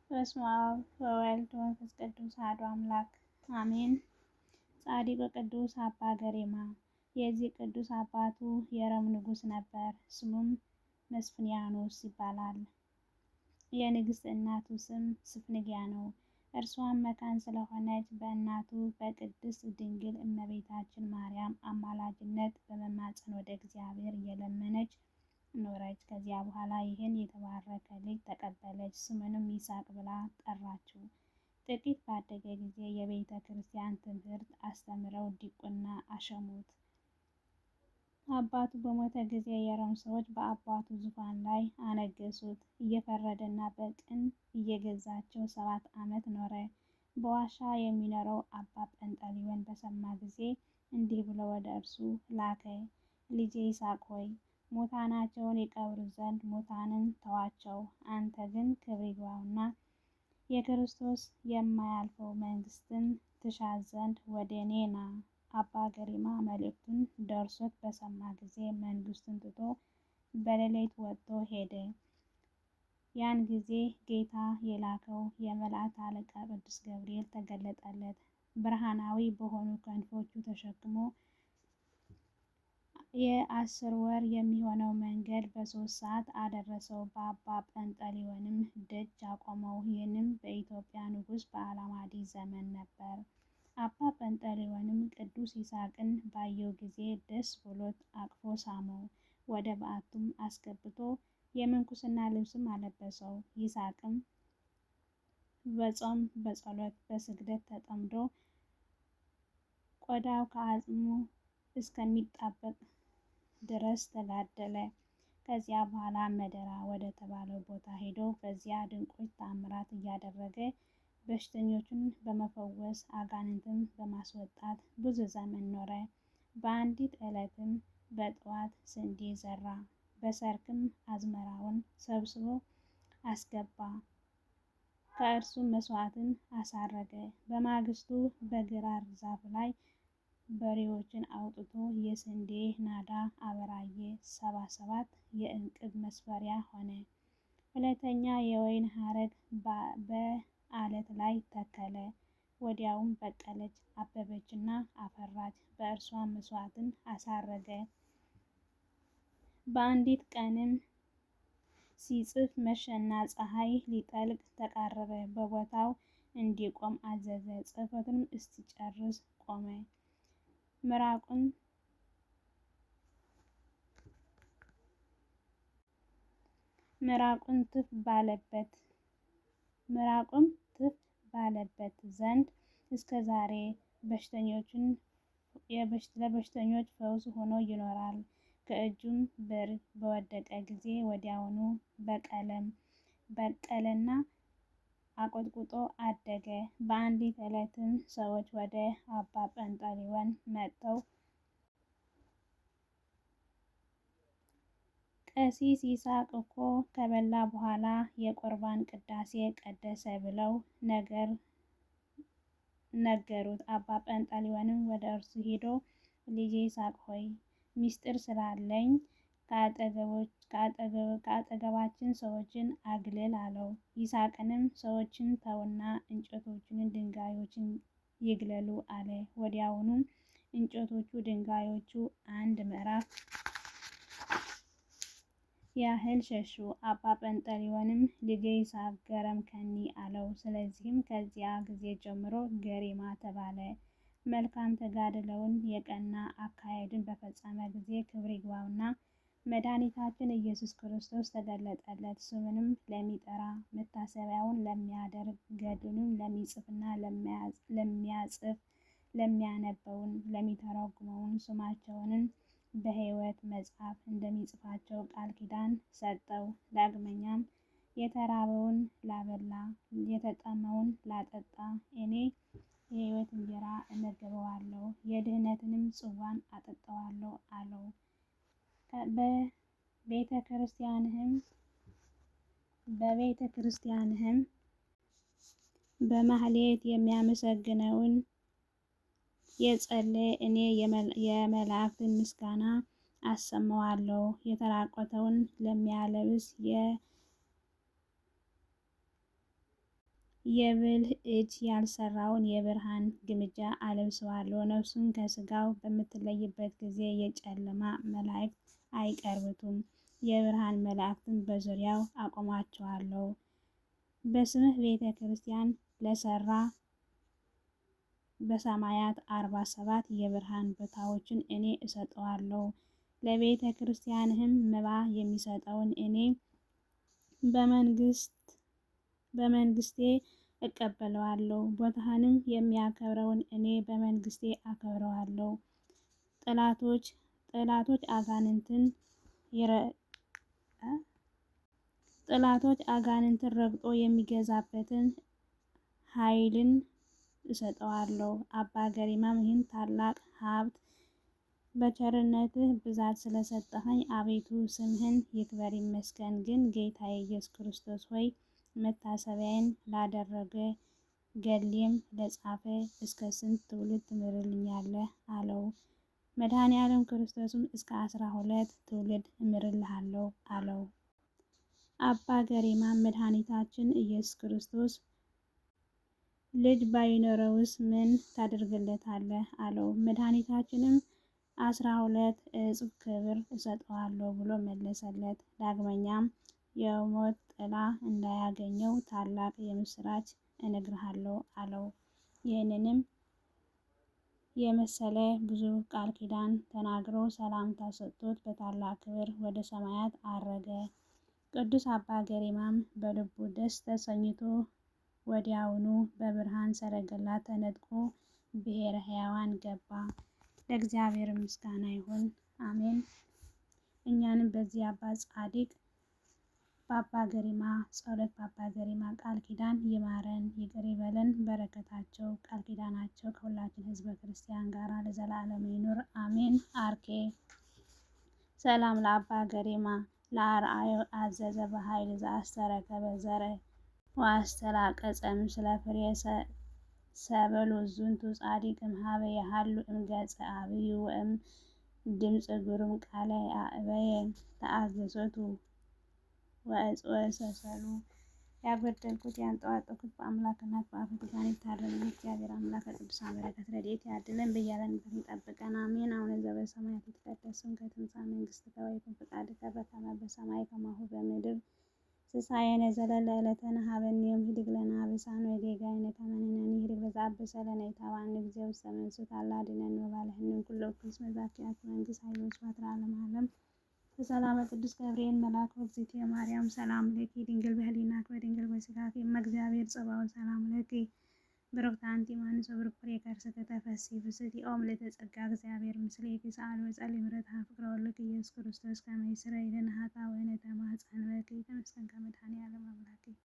በስመ አብ ወወልድ ወመንፈስ ቅዱስ አሐዱ አምላክ አሜን። ጻድቁ ቅዱስ አባ ገሪማ። የዚህ ቅዱስ አባቱ የሮም ንጉሥ ነበር። ስሙም መስፍንያኖስ ይባላል። የንግሥት እናቱ ስም ስፍንግያ ነው። እርሷም መካን ስለሆነች በእናቱ በቅድስት ድንግል እመቤታችን ማርያም አማላጅነት በመማፀን ወደ እግዚአብሔር እየለመነች ኖረች። ከዚያ በኋላ ይህን የተባረከ ልጅ ተቀበለች። ስሙንም ይስሐቅ ብላ ጠራችው። ጥቂት ባደገ ጊዜ የቤተ ክርስቲያን ትምህርት አስተምረው ዲቁና አሸሙት። አባቱ በሞተ ጊዜ የሮም ሰዎች በአባቱ ዙፋን ላይ አነገሱት። እየፈረደና በቅን እየገዛቸው 7 ዓመት ኖረ። በዋሻ የሚኖረው አባ ጰንጠሌዎን በሰማ ጊዜ እንዲህ ብሎ ወደ እርሱ ላከ። ልጄ ይስሐቅ ሆይ ሙታናቸውን ይቀብሩ ዘንድ ሙታንን ተዋቸው። አንተ ግን ክብር ይግባውና የክርስቶስ የማያልፈው መንግስትን ትሻ ዘንድ ወደ እኔ ና። አባ ገሪማ መልእክቱን ደርሶት በሰማ ጊዜ መንግስቱን ትቶ በሌሊት ወጥቶ ሄደ። ያን ጊዜ ጌታ የላከው የመላእክት አለቃ ቅዱስ ገብርኤል ተገለጠለት። ብርሃናዊ በሆኑ ክንፎቹ ተሸክሞ የ10 ወር የሚሆነው መንገድ በ3 ሰዓት አደረሰው። በአባ ጰንጠሌዎንም ደጅ አቆመው። ይህንም በኢትዮጵያ ንጉሥ በአላማዲ ዘመን ነበር። አባ ጰንጠሌዎንም ቅዱስ ይስሐቅን ባየው ጊዜ ደስ ብሎት አቅፎ ሳመው። ወደ በዓቱም አስገብቶ የምንኩስና ልብስም አለበሰው። ይስሐቅም በጾም በጸሎት በስግደት ተጠምዶ ቆዳው ከአጽሙ እስከሚጣበቅ ድረስ ተጋደለ። ከዚያ በኋላ መደራ ወደ ተባለው ቦታ ሄዶ በዚያ ድንቆች ተአምራት እያደረገ በሽተኞችን በመፈወስ አጋንንትን በማስወጣት ብዙ ዘመን ኖረ። በአንዲት ዕለትም በጠዋት ስንዴ ዘራ፣ በሰርክም አዝመራውን ሰብስቦ አስገባ። ከእርሱም መስዋዕትን አሳረገ። በማግስቱ በግራር ዛፍ ላይ በሬዎችን አውጥቶ የስንዴ ናዳ አበራየ። 77 የእንቅብ መስፈሪያ ሆነ። ሁለተኛ የወይን ሐረግ በአለት ላይ ተከለ። ወዲያውም በቀለች፣ አበበችና አፈራች። በእርሷም መስዋዕትን አሳረገ። በአንዲት ቀንም ሲጽፍ መሸና ፀሐይ ሊጠልቅ ተቃረበ። በቦታው እንዲቆም አዘዘ። ጽሕፈቱንም እስኪጨርስ ቆመ። ምራቁን ትፍ ባለበት ዘንድ እስከ ዛሬ ለበሽተኞች ፈውስ ሆኖ ይኖራል። ከእጁም ብር በወደቀ ጊዜ ወዲያውኑ በቀለና አቆጥቁጦ አደገ። በአንዲት ዕለትም ሰዎች ወደ አባ ጰንጠሌዎን መጥተው ቀሲስ ይስሐቅ እኮ ከበላ በኋላ የቁርባን ቅዳሴ ቀደሰ ብለው ነገሩት። አባ ጰንጠሌዎንም ወደ እርሱ ሄዶ ልጄ ይስሐቅ ሆይ ምስጢር ስላለኝ ከአጠገባችን ሰዎችን አግልል አለው። ይስሐቅንም ሰዎችን ተውና እንጨቶችን ድንጋዮችን ይግለሉ አለ። ወዲያውኑ እንጨቶቹ ድንጋዮቹ 1 ምዕራፍ ያህል ሸሹ። አባ ጰንጠሌዎንም ልጄ ይስሐቅ ገረምከኒ አለው። ስለዚህም ከዚያ ጊዜ ጀምሮ ገሪማ ተባለ። መልካም ተጋድሎውን የቀና አካሄድን በፈጸመ ጊዜ ክብር ይግባውና መድኃኒታችን ኢየሱስ ክርስቶስ ተገለጠለት። ስሙንም ለሚጠራ መታሰቢያውን ለሚያደርግ ገድሉን ለሚጽፍና ለሚያጽፍ ለሚያነበውን ለሚተረጉመውን ስማቸውንም በሕይወት መጽሐፍ እንደሚጽፋቸው ቃል ኪዳን ሰጠው። ዳግመኛም የተራበውን ላበላ የተጠማውን ላጠጣ እኔ የሕይወት እንጀራ እመግበዋለሁ፣ የድኅነትንም ጽዋን አጠጣዋለሁ አለው። በቤተ ክርስቲያንህም በማህሌት የሚያመሰግነውን የጸለየ እኔ የመላእክትን ምስጋና አሰማዋለሁ። የተራቆተውን ለሚያለብስ የብልህ እጅ ያልሰራውን የብርሃን ግምጃ አለብሰዋለሁ። ነፍሱን ከስጋው በምትለይበት ጊዜ የጨለማ መላእክት አይቀርቡትም። የብርሃን መላእክትን በዙሪያው አቆማቸዋለሁ። በስምህ ቤተ ክርስቲያን ለሰራ በሰማያት 47 የብርሃን ቦታዎችን እኔ እሰጠዋለሁ። ለቤተ ክርስቲያንህም መባ የሚሰጠውን እኔ በመንግስቴ እቀበለዋለሁ። ቦታህንም የሚያከብረውን እኔ በመንግስቴ አከብረዋለሁ። ጠላቶች አጋንንትን ረግጦ የሚገዛበትን ኃይልን እሰጠዋለሁ። አባ ገሪማም ይህን ታላቅ ሀብት በቸርነትህ ብዛት ስለሰጠኸኝ አቤቱ ስምህን ይክበር ይመስገን። ግን ጌታዬ ኢየሱስ ክርስቶስ ሆይ መታሰቢያዬን ላደረገ ገድሌም ለጻፈ እስከ ስንት ትውልድ ትምርልኛለህ አለው። መድኃኔ ዓለም ክርስቶስም እስከ 12 ትውልድ እምርልሃለሁ አለው። አባ ገሪማ መድኃኒታችን ኢየሱስ ክርስቶስ ልጅ ባይኖረውስ ምን ታደርግለታለህ አለው። መድኃኒታችንም 12 እጥፍ ክብር እሰጠዋለሁ ብሎ መለሰለት። ዳግመኛም የሞት ጥላ እንዳያገኘው ታላቅ የምስራች እነግርሃለሁ አለው። ይህንንም የመሰለ ብዙ ቃል ኪዳን ተናግሮ ሰላምታ ሰጥቶት በታላቅ ክብር ወደ ሰማያት አረገ። ቅዱስ አባ ገሪማም በልቡ ደስ ተሰኝቶ ወዲያውኑ በብርሃን ሰረገላ ተነጥቆ ብሔረ ሕያዋን ገባ። ለእግዚአብሔር ምስጋና ይሁን፣ አሜን። እኛንም በዚህ አባ ጻድቅ በአባ ገሪማ ጸሎት በአባ ገሪማ ቃል ኪዳን ይማረን ይቅር ይበለን። በረከታቸው ቃል ኪዳናቸው ከሁላችን ሕዝበ ክርስቲያን ጋር ለዘላለም ይኑር አሜን። አርኬ ሰላም ለአባ ገሪማ ለአርአዮ አዘዘ በኃይል ዘአስተረከበ ዘረ ወአስተላቀጸ ምስለ ፍሬ ሰበሉ ዝንቱ ጻድቅ እምኀበ የሃሉ እምገጸ አብዩ ወእም ድምፀ ግሩም ቃለ አእበየ ተአግሶቱ ወእጽወ ሰሰሉ። ያጎደልኩት ያንጠባጠብኩት በአምላክ እናት በአፈ ጉባኤ ይታረም። እግዚአብሔር አምላክ ከቅዱሳን በረከት ረድኤት ያድለን፣ በያለንበት ይጠብቀን አሜን። አቡነ ዘበሰማያት ይትቀደስ ስምከ ትምጻእ መንግሥትከ ወይኩን ፈቃድከ በከመ በሰማይ ከማሁ በምድር ሲሳየነ ዘለለ ዕለትነ ሀበነ ዮም ህድግ ለነ አበሳነ ወጌጋየነ ከመ ንሕነኒ ንኅድግ ለዘአበሰ ለነ ኢታብአነ እግዚኦ ውስተ መንሱት አላ አድኅነነ ወባልሐነ ኩሎ እኩይ እስመ ዛኪያት መንግሥት ኃይል ወስብሐት ለዓለመ ዓለም። በሰላመ ቅዱስ ገብርኤል መልአክ ወእግዝእትየ ማርያም ሰላም ለኪ ድንግል በህሊናኪ ወድንግል በሥጋኪ እመ እግዚአብሔር ጸባኦት ሰላም ለኪ ብሩክት አንቲ እምአንስቶ ብሩክ ፍሬ ከርሥኪ ተፈሥሒ ፍስሕት ኦ ምልዕተ ጸጋ እግዚአብሔር ምስሌኪ ሰአሊ ወጸልዪ ምሕረተ ፍቅረ ወልድኪ ኢየሱስ ክርስቶስ ከመ ይስረይ ለነ ኃጣውኢነ ተማኅፀንበኪ ተመስገን ከመድኃኔዓለም አምላኬ